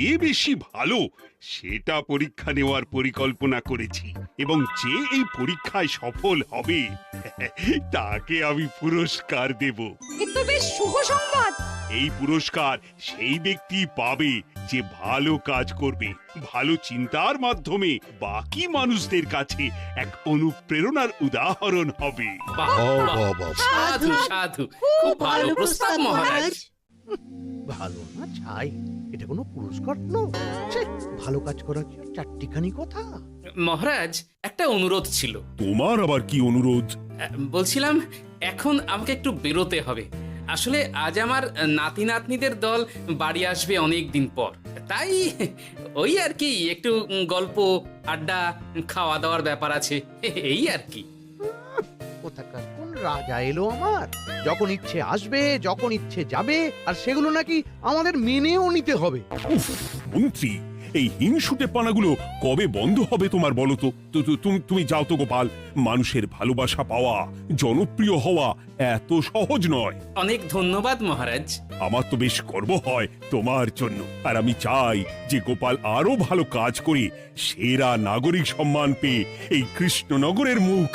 এ বেশি ভালো সেটা পরীক্ষা নেওয়ার পরিকল্পনা করেছি, এবং যে এই পরীক্ষায় সফল হবে তাকে আমি পুরস্কার দেব। এ তো বেশ শুভ সংবাদ। এই পুরস্কার সেই ব্যক্তি পাবে যে ভালো কাজ করবে, ভালো চিন্তার মাধ্যমে বাকি মানুষদের কাছে এক অনুপ্রেরণার উদাহরণ হবে। বাহ, বাহ, সাধু সাধু, খুব ভালো প্রস্তাব মহারাজ। ভালো না ছাই, এটা কোনো পুরস্কার তো? ছে, ভালো কাজ করা কি আর চারটিখানি কথা? মহারাজ, একটা অনুরোধ ছিল। তোমার আবার কি অনুরোধ? বলছিলাম, এখন আমাকে একটু বেরোতে হবে। আসলে আজ আমার নাতি নাতনিদের দল বাড়ি আসবে অনেক দিন পর, তাই ওই আর কি একটু গল্প আড্ডা খাওয়া দাওয়ার ব্যাপার আছে, এই আর কি। কোথাকার কোন রাজা এলো আমার? যখন ইচ্ছে আসবে, যখন ইচ্ছে যাবে, আর সেগুলো নাকি আমাদের মেনেও নিতে হবে। উফ, মন্ত্রী, এই হিংসুটে পানাগুলো কবে বন্ধ হবে তোমার বলো তো? তুমি যাও তো গোপাল। মানুষের ভালোবাসা পাওয়া, জনপ্রিয় হওয়া এত সহজ নয়। অনেক ধন্যবাদ মহারাজ। আমার তো বেশ গর্ব হয় তোমার জন্য, আর আমি চাই যে গোপাল আরো ভালো কাজ করে সেরা নাগরিক সম্মান পেয়ে এই কৃষ্ণনগরের মুখ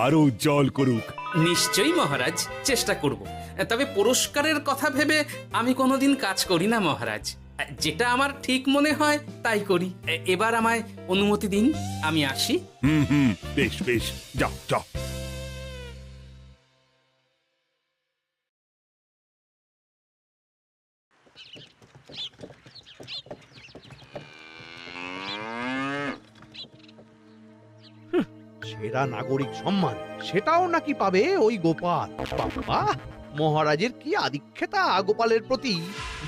আরো উজ্জ্বল করুক। নিশ্চয়ই মহারাজ, চেষ্টা করব। তবে পুরস্কারের কথা ভেবে আমি কোনোদিন কাজ করি না মহারাজ। যেটা আমার ঠিক মনে হয় তাই করি। এবার আমায় অনুমতি দিন, আমি আসি। হুম, বেশ বেশ, যাও যাও। সেরা নাগরিক সম্মান সেটাও নাকি পাবে ওই গোপাল? বাবা, মহারাজের কি আদিক্ষেতা গোপালের প্রতি,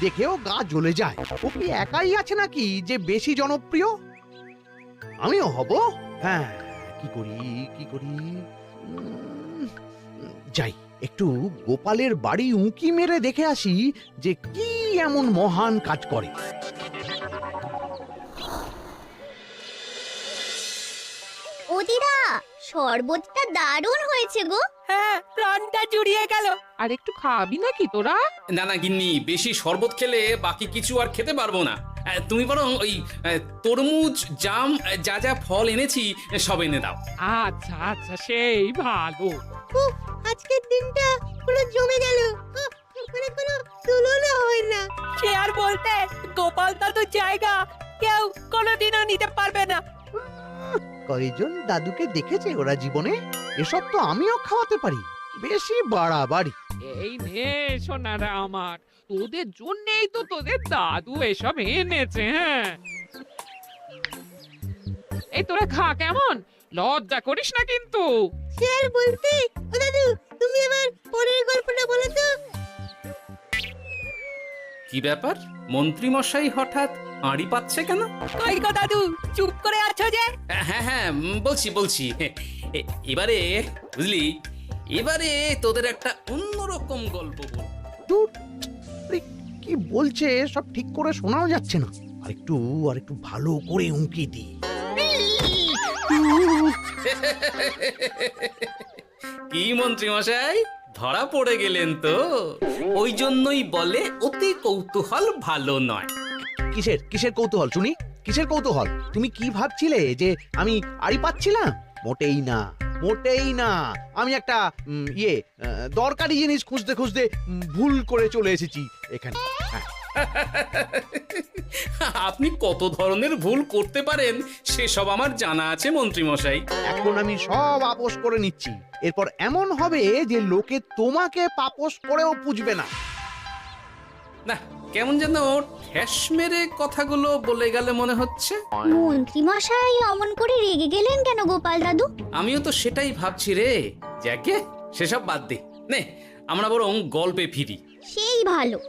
দেখেও গা জ্বলে যায়। ও কি একাই আছে নাকি যে বেশি জনপ্রিয়? আমিও হব। হ্যাঁ, কি করি কি করি? যাই, একটু গোপালের বাড়ি উঁকি মেরে দেখে আসি যে কি এমন মহান কাজ করে। ওদিরা, শরবতটা দারুণ হয়েছে গো। হ্যাঁ, প্রাণটা জুড়িয়ে গেল। আর একটু খাবি নাকি তোরা? না না গিন্নি, বেশি শরবত খেলে বাকি কিছু আর খেতে পারবো না। তুমি বরং ওই তরমুজ, জাম, যা যা ফল এনেছি সব এনে দাও। আচ্ছা আচ্ছা, সেই ভালো। উফ, আজকের দিনটা পুরো জমে গেল। মানে কোনো তুলনা হয় না। সে আর বলতে, গোপাল দাদুর জায়গা কেউ কোনোদিনও নিতে পারবে না। কয়জন দাদুকে দেখেছে ওরা জীবনে? এসব তো আমিও খাওয়াতে পারি। বেশি বাড়াবাড়ি। এই নে সোনারা আমার, তোদের জন্যই তো তোদের দাদু এসব এনেছে। হ্যাঁ, এই তোরা খা, কেমন? লজ্জা করিস না কিন্তু। সে আর বলতে, ও দাদু, তুমি এবার পরের গল্পটা বলো তো। কি ব্যাপার, মন্ত্রী মশাই হঠাৎ আড়ি পাচ্ছে কেন? কই গো দাদু, চুপ করে আছো যে? হ্যাঁ হ্যাঁ, বলছি। এবারে বুঝলি, এবারে তোদের একটা অন্যরকম গল্প বল। ধুর, আরে কি বলছে সব ঠিক করে শোনাও যাচ্ছে না। আর একটু ভালো করে উঁকি দি। কি মন্ত্রী মশাই, ধরা পড়ে গেলেন তো? ওই জন্যই বলে অতি কৌতূহল ভালো নয়। কিসের কৌতূহল শুনি? কিসের কৌতূহল? তুমি কি ভাবছিলে যে আমি আড়ি পাচ্ছিলাম? মোটেই না, মোটেই না। আমি একটা দরকারি জিনিস খুঁজতে খুঁজতে ভুল করে চলে এসেছি এখানে। হ্যাঁ, আপনি কত ধরনের ভুল করতে পারেন সেসব আমার জানা আছে মন্ত্রী মশাই। এখন আমি সব আপোষ করে নিচ্ছি। এরপর এমন হবে যে লোকে তোমাকে পাপোশ করেও পুজবে না। না, কেমন যেন ঠেস মেরে কথাগুলো বলে গেলে মনে হচ্ছে। মন্ত্রী মশাই অমন করে রেগে গেলেন কেন গোপাল দাদু? আমিও তো সেটাই ভাবছি রে। যাকে সেসব বাদ দে, নে আমরা বরং গল্পে ফিরি। সেই ভালো।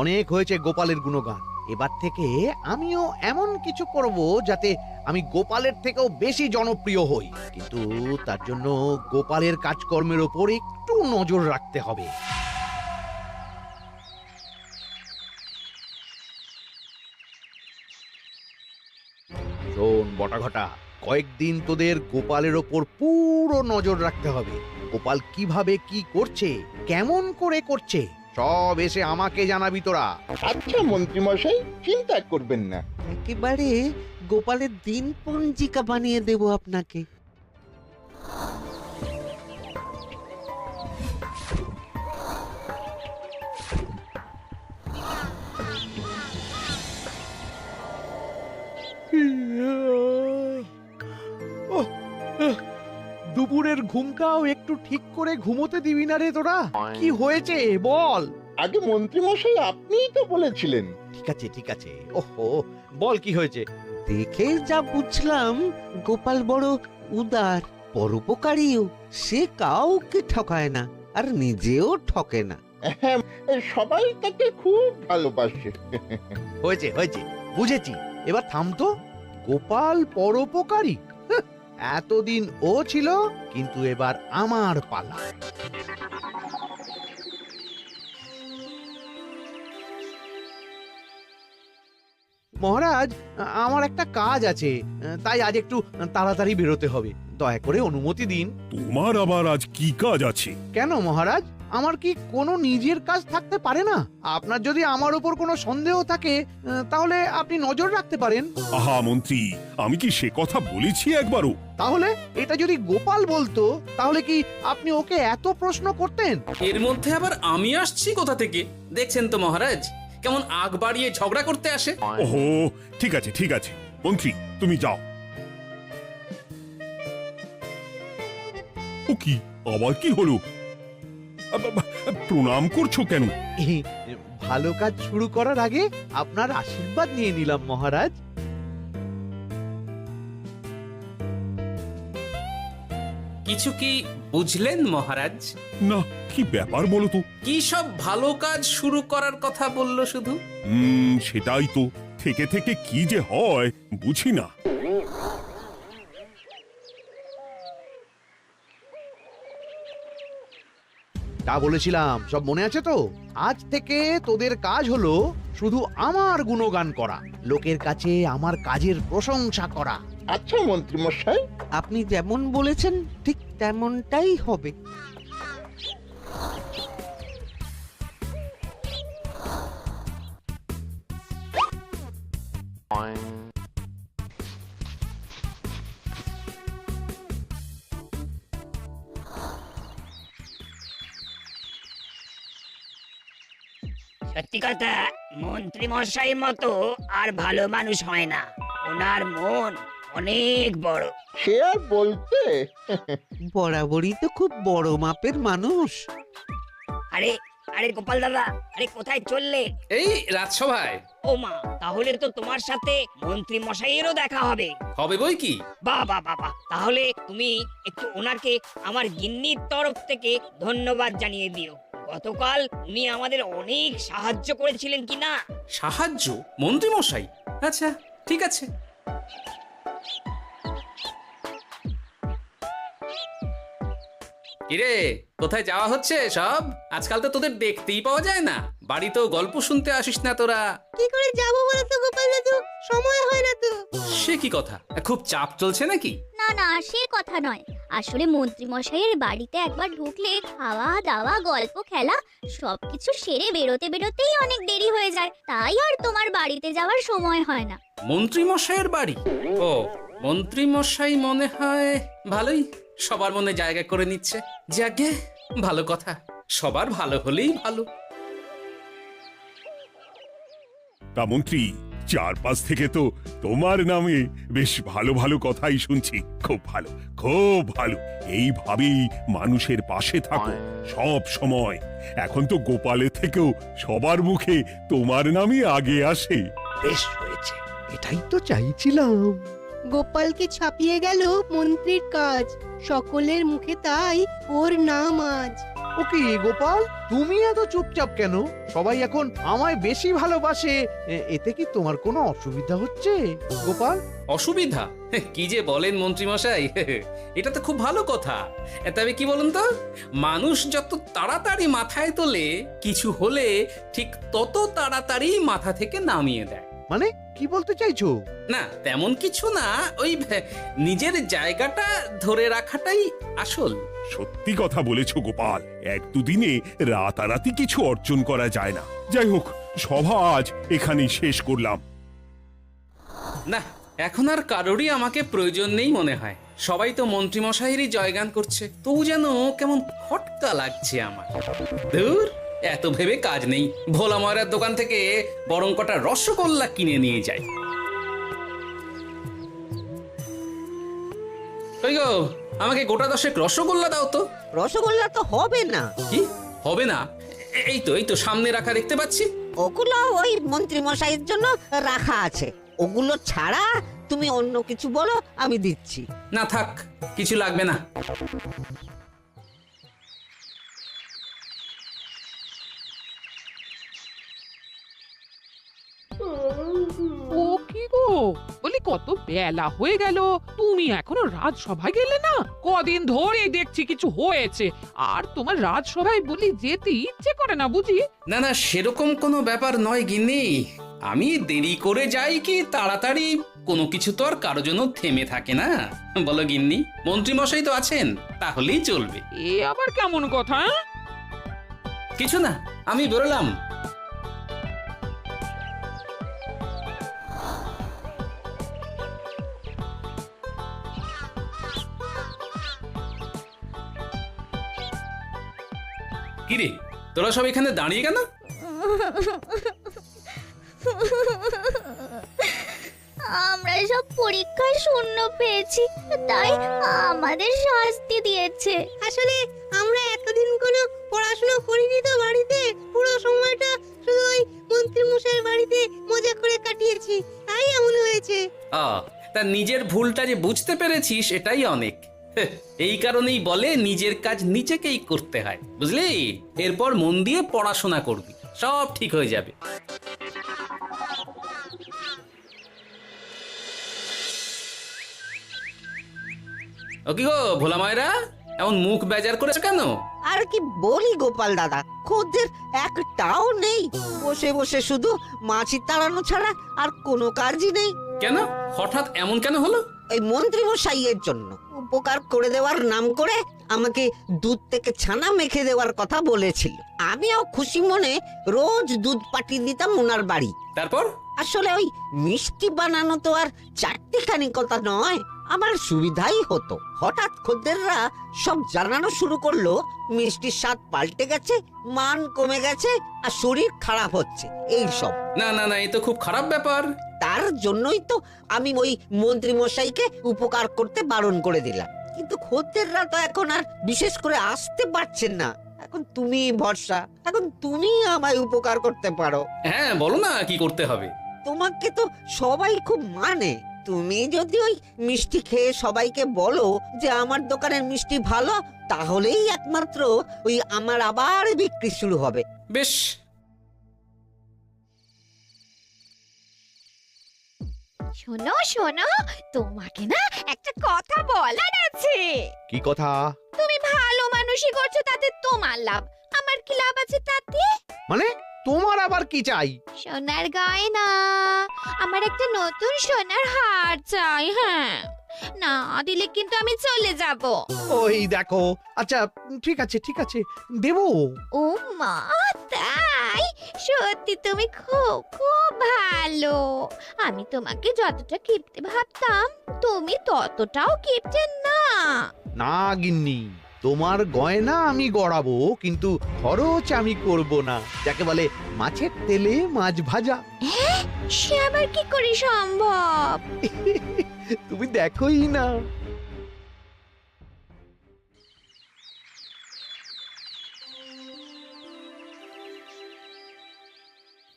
অনেক হয়েছে গোপালের গুণগান। এবার থেকে আমিও এমন কিছু করব যাতে আমি গোপালের থেকেও বেশি জনপ্রিয় হই। কিন্তু তার জন্য গোপালের কাজকর্মের ওপর একটু নজর রাখতে হবে। শোন বটাঘটা, কয়েকদিন তোদের গোপালের ওপর পুরো নজর রাখতে হবে। গোপাল কিভাবে কি করছে, কেমন করে করছে, সব এসে আমাকে জানাবি তোরা। আচ্ছা মন্ত্রীমশাই, চিন্তা করবেন না। একেবারে গোপালের দিন পঞ্জিকা বানিয়ে দেব আপনাকে। ওহ, দুপুরের ঘুমটাও একটু ঠিক করে ঘুমোতে দিবি না রে তোরা? কি হয়েছে বল। আগে মন্ত্রীমশাই আপনিই তো বলেছিলেন। ঠিক আছে ঠিক আছে, ওহো বল কি হয়েছে। দেখে যা বুঝলাম গোপাল বড় উদার, পরোপকারীও। সে কাউকে ঠকায় না, আর নিজেও ঠকে না। হ্যাঁ, সবাই তাকে খুব ভালোবাসে। হয়েছে হয়েছে, বুঝেছি। এবার থাম তো। গোপাল পরোপকারী? হাহ, এতদিন ও ছিল, কিন্তু এবার আমার পালা। মহারাজ, আমার একটা কাজ আছে, তাই আজ একটু তাড়াতাড়ি বেরোতে হবে। দয়া করে অনুমতি দিন। তোমার আবার আজ কি কাজ আছে? কেন মহারাজ, আমার কি কোনো নিজের কাজ থাকতে পারে না? আপনার যদি আমার উপর কোনো সন্দেহ থাকে, তাহলে আপনি নজর রাখতে পারেন। আহা মন্ত্রী, আমি কি সে কথা বলেছি একবারও? তাহলে এটা যদি গোপাল বলতো, তাহলে কি আপনি ওকে এত প্রশ্ন করতেন? এর মধ্যে আবার আমি আসছি কোথা থেকে? দেখছেন তো মহারাজ, কেমন আগ বাড়িয়ে ঝগড়া করতে আসে। ওহো, ঠিক আছে ঠিক আছে, মন্ত্রী তুমি যাও। ও কি, আবার কি হলো? প্রণাম করছো কেন? ভালো কাজ শুরু করার আগে আপনার আশীর্বাদ নিয়ে নিলাম মহারাজ। কিছু কি বুঝলেন মহারাজ? না, কি ব্যাপার বলো তো? কি সব ভালো কাজ শুরু করার কথা বললো শুধু? সেটাই তো, থেকে থেকে কি যে হয় বুঝি না। তা বলেছিলাম, সব মনে আছে তো? আজ থেকে তোদের কাজ হলো শুধু আমার গুণগান করা, লোকের কাছে আমার কাজের প্রশংসা করা। আচ্ছা মন্ত্রীমশাই। আপনি যেমন বলেছেন ঠিক তেমনটাই হবে। সত্যি কথা, মন্ত্রী মশাই মতো আর ভালো মানুষ হয় না। ওনার মন অনেক বড়। সে আর বলতে। বরাবরই তো খুব বড় মাপের মানুষ। আরে আরে গোপাল দাদা, আরে কোথায় চললে? এই রাজসভায়। ও মা, তাহলে তো তোমার সাথে মন্ত্রী মশাইয়েরও দেখা হবে। হবে বই কি? বাহ বাহ বাহ বাহ, তাহলে তুমি একটু ওনাকে আমার গিন্নির তরফ থেকে ধন্যবাদ জানিয়ে দিও। গতকাল উনি আমাদের অনেক সাহায্য করেছিলেন কি না? সাহায্য? মন্ত্রী মশাই? আচ্ছা ঠিক আছে। কিরে, কোথায় যাওয়া হচ্ছে সব? আজকাল তো তোদের দেখতেই পাওয়া যায় না, বাড়িতেও গল্প শুনতে আসিস না তোরা। কি করে যাবো বলতো গোপাল দাদু, সময় হয় না তো। সে কি কথা, খুব চাপ চলছে নাকি? না না, সে কথা নয়। আসলে মন্ত্রী মশাইয়ের বাড়িতে একবার ঢুকলে খাওয়া দাওয়া গল্প খেলা সবকিছু সেরে বেরোতে বেরোতেই অনেক দেরি হয়ে যায়, তাই আর তোমার বাড়িতে যাওয়ার সময় হয় না। মন্ত্রী মশাইয়ের বাড়ি? ও, মন্ত্রী মশাই মনে হয় ভালোই সবার মনে জায়গা করে নিচ্ছে। যাকে ভালো কথা, সবার ভালো হলেই ভালো। তা মন্ত্রী, চারপাশ থেকে তো তোমার নামে বেশ ভালো ভালো কথাই শুনছি। খুব ভালো, খুব ভালো। এইভাবেই মানুষের পাশে থাকো সব সময়। এখন তো গোপালের থেকেও সবার মুখে তোমার নামই আগে আসে। বেশ হয়েছে, এটাই তো চাইছিলাম। গোপালকে ছাপিয়ে গেল মন্ত্রীর কাজ, সকলের মুখে তাই ওর নাম আজ। ও কি গোপাল, তুমি এত চুপচাপ কেন? সবাই এখন আমায় বেশি ভালোবাসে, এতে কি তোমার কোনো অসুবিধা হচ্ছে গোপাল? অসুবিধা? কি যে বলেন মন্ত্রী মশাই, এটা তো খুব ভালো কথা। তবে কি বলুন তো, মানুষ যত তাড়াতাড়ি মাথায় তোলে, কিছু হলে ঠিক তত তাড়াতাড়ি মাথা থেকে নামিয়ে দেয়। মানে কি বলতে চাইছো? না তেমন কিছু না, ওই নিজের জায়গাটা ধরে রাখাটাই আসল। সত্যি কথা বলেছো গোপাল, এক দুদিনে রাতারাতি কিছু অর্জন করা যায় না। যাই হোক, সভা আজ এখানেই শেষ করলাম। না এখন আর কারোরই আমাকে প্রয়োজন নেই মনে হয়। সবাই তো মন্ত্রীমশাইয়েরই জয়গান করছে, তবু যেন কেমন খটকা লাগছে আমার। ধুর, এত ভেবে কাজ নেই, ভোলা ময়রার দোকান থেকে বরং কটা রসগোল্লা কিনে নিয়ে যাই। কই গো, আমাকে গোটা 10 রসগোল্লা দাও তো। রসগোল্লা তো হবে না। কি হবে না? এই তো সামনে রাখা দেখতে পাচ্ছি। ওগুলো ওই মন্ত্রী মশাইয়ের জন্য রাখা আছে। ওগুলো ছাড়া তুমি অন্য কিছু বলো, আমি দিচ্ছি। না থাক, কিছু লাগবে না। ও কি গো, বলি কত বেলা হয়ে গেল, তুমি এখনো রাজসভায় গেলে না? কদিন ধরে দেখছি কিছু হয়েছে, আর তোমার রাজসভায় বলি যেতে ইচ্ছে করে না বুঝি? না না, সেরকম কোনো ব্যাপার নয় গিন্নি। আমি দেরি করে যাই কি তাড়াতাড়ি, কোনো কিছু তো আর কারো জন্য থেমে থাকে না। বলো গিন্নি, মন্ত্রীমশাই তো আছেন, তাহলেই চলবে। এ আবার কেমন কথা? কিছু না, আমি বেরোলাম। কিরে, তোরা সব এখানে দাঁড়িয়ে কেন? আমরা সব পরীক্ষায় শূন্য পেয়েছি, তাই আমাদের শাস্তি দিয়েছে। আসলে আমরা এতদিন কোনো পড়াশোনা করিনি তো বাড়িতে, পুরো সময়টা শুধু ওই মন্ত্রী মশাইয়ের বাড়িতে মজা করে কাটিয়েছি, তাই এমন হয়েছে। তা নিজের ভুলটা যে বুঝতে পেরেছিস এটাই অনেক। এই কারণেই বলে নিজের কাজ নিজেকেই করতে হয়, বুঝলি? এরপর মন দিয়ে পড়াশোনা করবি, সব ঠিক হয়ে যাবে। ও কি গো ভোলা মায়েরা, এমন মুখ বেজার করেছে কেন? আর কি বলি গোপাল দাদা, খদ্দের একটাও নেই। বসে বসে শুধু মাছি তাড়ানো ছাড়া আর কোনো কাজই নেই। কেন, হঠাৎ এমন কেন হলো? এই মন্ত্রী মশাইয়ের জন্য উপকার করে দেওয়ার নাম করে আমাকে দুধ থেকে ছানা মেখে দেওয়ার কথা বলেছিল। আমিও খুশি মনে রোজ দুধ পাঠিয়ে দিতাম ওনার বাড়ি। তারপর? আসলে ওই মিষ্টি বানানো তো আর চারটিখানি কথা নয়, আমার সুবিধাই হতো। হঠাৎ খদ্দেররা সব জানানো শুরু করলো মিষ্টির স্বাদ পাল্টে গেছে, মান কমে গেছে, আর শরীর খারাপ হচ্ছে, এই সব। না না না, এ তো খুব খারাপ ব্যাপার। তার জন্যই তো আমি ওই মন্ত্রী মশাইকে উপকার করতে বারণ করে দিলাম। কিন্তু খদ্দেররা তো এখন আর বিশেষ করে আসতে পারছেন না। এখন তুমি ভরসা, এখন তুমি আমায় উপকার করতে পারো। হ্যাঁ বলো না, কি করতে হবে? তোমাকে তো সবাই খুব মানে। তুমি যদি ওই মিষ্টি খেয়ে সবাইকে বলো যে আমার দোকানের মিষ্টি ভালো, তাহলেই একমাত্র ওই আমার আবার বিক্রি শুরু হবে। বেশ। শোনো শোনো, তোমাকে না একটা কথা বলার আছে। কি কথা? তুমি ভালো মানুষই করছো, তাতে তোমার লাভ, আমার কি লাভ আছে তাতে? মানে তোমার আবার কি চাই? সোনার গয়না, আমার একটা নতুন সোনার হার চাই। হ্যাঁ, না দিলে কিন্তু আমি চলে যাব। ওই দেখো, আচ্ছা ঠিক আছে ঠিক আছে, দেবো। ও মা, তাই? সত্যি তুমি খুব খুব ভালো। আমি তোমাকে যতটা কিপটে ভাবতাম, তুমি ততটাও কিপটে না। না গিন্নি, তোমার গয়না আমি গড়াবো, কিন্তু খরচ আমি করব না। যাকে বলে মাছের তেলে মাছ ভাজা। সে আবার কি করে সম্ভব? তুমি দেখোই না।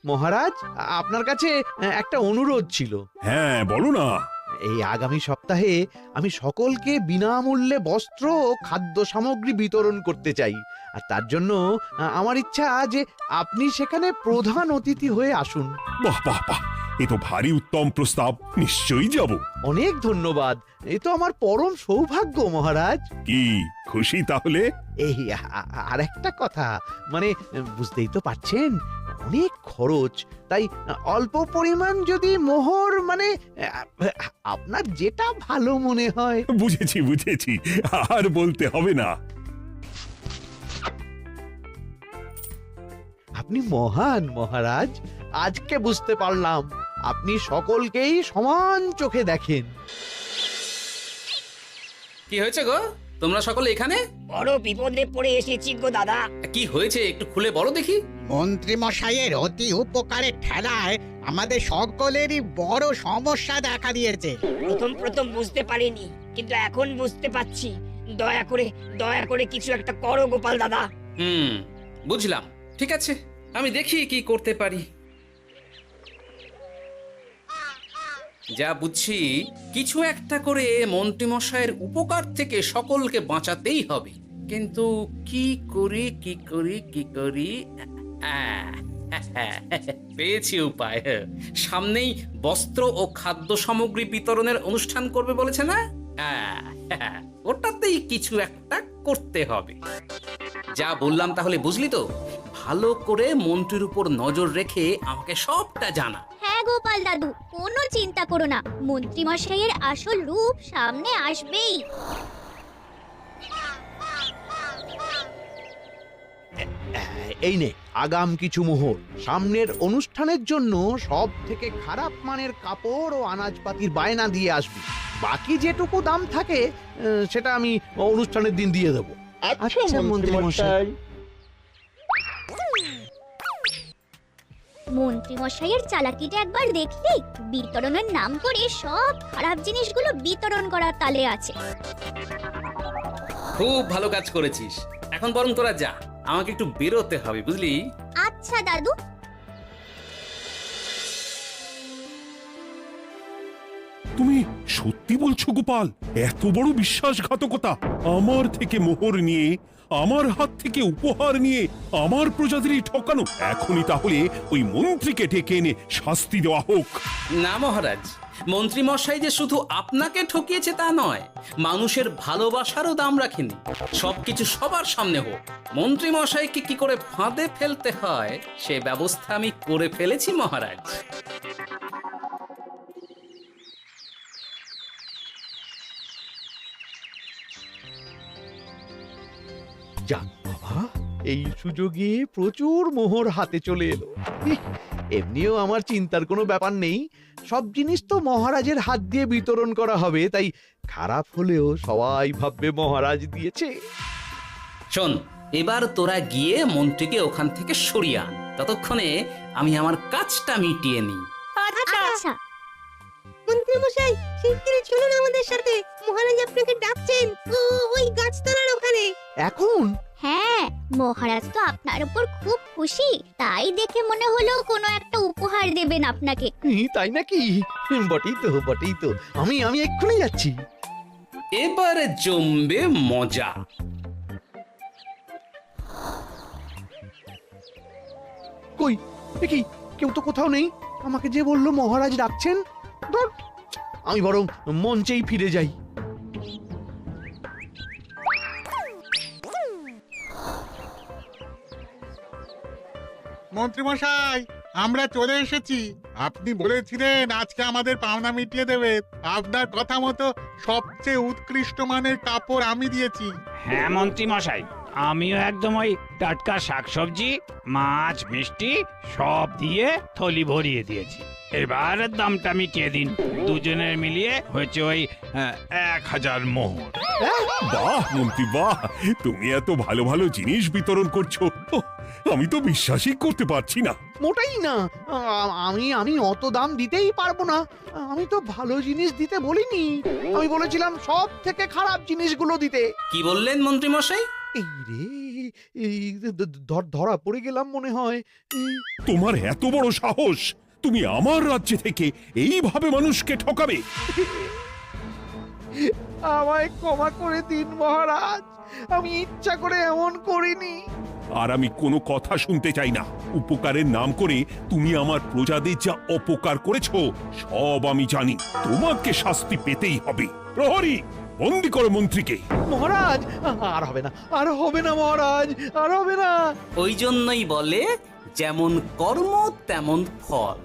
মহারাজ, আপনার কাছে একটা অনুরোধ ছিল। হ্যাঁ বলো না। এই আগামী সপ্তাহে আমি সকলকে বিনামূল্যে বস্ত্র ও খাদ্য সামগ্রী বিতরণ করতে চাই, আর তার জন্য আমার ইচ্ছা যে আপনি সেখানে প্রধান অতিথি হয়ে আসুন। বাহ বাহ বাহ, এ তো ভারী উত্তম প্রস্তাব, নিশ্চয়ই যাব। অনেক ধন্যবাদ, এ তো আমার পরম সৌভাগ্য মহারাজ। কি খুশি তাহলে? এই আর একটা কথা, মানে বুঝতেই তো পারছেন, অনেক খরচ, তাই অল্প পরিমাণ যদি মোহর মানে আপনার যেটা ভালো মনে হয়। বুঝেছি বুঝেছি, আর বলতে হবে না। আপনি মহান মহারাজ, আজকে বুঝতে পারলাম আপনি সকলকেই সমান চোখে দেখেন। কি হয়েছে গো, তোমরা সকলে এখানে? বড় বিপদে পড়ে এসেছি গো দাদা। কি হয়েছে একটু খুলে বলো দেখি। মন্ত্রী মশাইয়ের অতি উপকারের ঠেলায় আমাদের সকলেরই বড় সমস্যা দেখা দিয়েছে। প্রথম বুঝতে পারিনি, কিন্তু এখন বুঝতে পারছি। দয়া করে কিছু একটা করো গোপাল দাদা। বুঝলাম, ঠিক আছে, আমি দেখি কি করতে পারি। যা বুঝছি, কিছু একটা করে মন্ত্রীমশাইয়ের উপকার থেকে সকলকে বাঁচাতেই হবে। কিন্তু কি করি পেয়েছি উপায়। সামনেই বস্ত্র ও খাদ্য সামগ্রী বিতরণের অনুষ্ঠান করবে বলেছে না? ওটাতেই কিছু একটা করতে হবে। যা বললাম তাহলে বুঝলি তো? ভালো করে মন্ত্রীর উপর নজর রেখে আমাকে সবটা জানা। হ্যাঁ গোপাল দাদু, কোনো চিন্তা করো না, মন্ত্রী মশাইয়ের আসল রূপ সামনে আসবেই। এই নে আগাম কিছু মোহর। সামনের অনুষ্ঠানের জন্য সব থেকে খারাপ মানের কাপড় ও আনাজপাতির বায়না দিয়ে আসবি। বাকি যেটুকু দাম থাকে সেটা আমি অনুষ্ঠানের দিন দিয়ে দেবো। আচ্ছা মন্ত্রী মশাই। মন্ত্রী মশাইয়ের চালাকিটা একবার দেখলি? বিতরণের নাম করে সব খারাপ জিনিসগুলো বিতরণ করার তালে আছে। খুব ভালো কাজ করেছিস। এখন বরং তোরা যা, আমাকে একটু বেরোতে হবে, বুঝলি? আচ্ছা দাদু। তুমি সত্যি বলছো গোপাল? এত বড় বিশ্বাসঘাতকতা! আমার থেকে মোহর নিয়ে, আমার হাত থেকে উপহার নিয়ে আমার প্রজাদেরই ঠকানো। এখনই তাহলে ওই মন্ত্রীকে ডেকে এনে শাস্তি দেওয়া হোক। না মহারাজ, মন্ত্রী মশাই যে শুধু আপনাকে ঠকিয়েছে তা নয়, মানুষের ভালোবাসারও দাম রাখেনি। সবকিছু সবার সামনে হোক। মন্ত্রী মশাইকে কি করে ফাঁদে ফেলতে হয় সে ব্যবস্থা আমি করে ফেলেছি মহারাজ। যাক বাবা, এই সুযোগে প্রচুর মোহর হাতে চলে এলো। এমনিও আমার চিন্তার কোনো ব্যাপার নেই, সব জিনিস তো মহারাজের হাত দিয়ে বিতরণ করা হবে, তাই খারাপ হলেও সবাই ভাববে মহারাজ দিয়েছে। শোন, এবার তোরা গিয়ে মন্ত্রীকে ওখান থেকে সরিয়ে আন। ততক্ষণে আমি আমার কাজটা মিটিয়ে নিই। আচ্ছা। মন্ত্রী মশাই, শিগগিরই চলুন আমাদের সাথে। মহারাজ আপনাকে ডাকছেন ওই গাছতলার ওখানে। এখন? হ্যাঁ, মহারাজ তো আপনার উপর খুব খুশি, তাই দেখে মনে হলো কোনো একটা উপহার দেবেন আপনাকে। তাই নাকি? বটেই তো। আমি এক্ষুনি যাচ্ছি। এবারে জমবে মজা। কই দেখি, কেউ তো কোথাও নেই। আমাকে যে বললো মহারাজ ডাকছেন, ধুর, আমি বরং মঞ্চেই ফিরে যাই। মন্ত্রী মশাই, আমরা চলে এসেছি। আপনি বলেছিলেন আজকে আমাদের পাওনা মিটিয়ে দেবে। আপনার কথা মতো সবচেয়ে উৎকৃষ্ট মানের কাপড় আমি দিয়েছি। হ্যাঁ মন্ত্রী মশাই, আমিও একদম ওই টাটকা শাকসবজি, মাছ, মিষ্টি সব দিয়ে থলি ভরিয়ে দিয়েছি। এবার দামটা মিটিয়ে দিন। দুজনের মিলিয়ে হয়েছে ওই 1000 মোহর। বাহ মন্ত্রী বাহ, তুমি এত ভালো ভালো জিনিস বিতরণ করছো, আমি তো বিশ্বাসই করতে পারছি না। মোটাই না, আমি অত দাম দিতেই পারবো না। আমি তো ভালো জিনিস দিতে বলিনি, আমি বলেছিলাম সব থেকে খারাপ জিনিসগুলো দিতে। কি বললেন মন্ত্রী মশাই? এই রে, এই ধরা পড়ে গেলাম মনে হয়। তোমার এত বড় সাহস, তুমি আমার রাজ্যে থেকে এইভাবে মানুষকে ঠকাবে? আমায় ক্ষমা করে দিন মহারাজ, আমি ইচ্ছা করে এমন করিনি। আর আমি কোনো কথা শুনতে চাই না। উপকারের নাম করে তুমি আমার প্রজাদের যা অপকার করেছো সব আমি জানি। তোমাকে শাস্তি পেতেই হবে। প্রহরী, বন্দি করো মন্ত্রীকে। মহারাজ, আর হবে না মহারাজ, আর হবে না। ওই জন্যই বলে যেমন কর্ম তেমন ফল।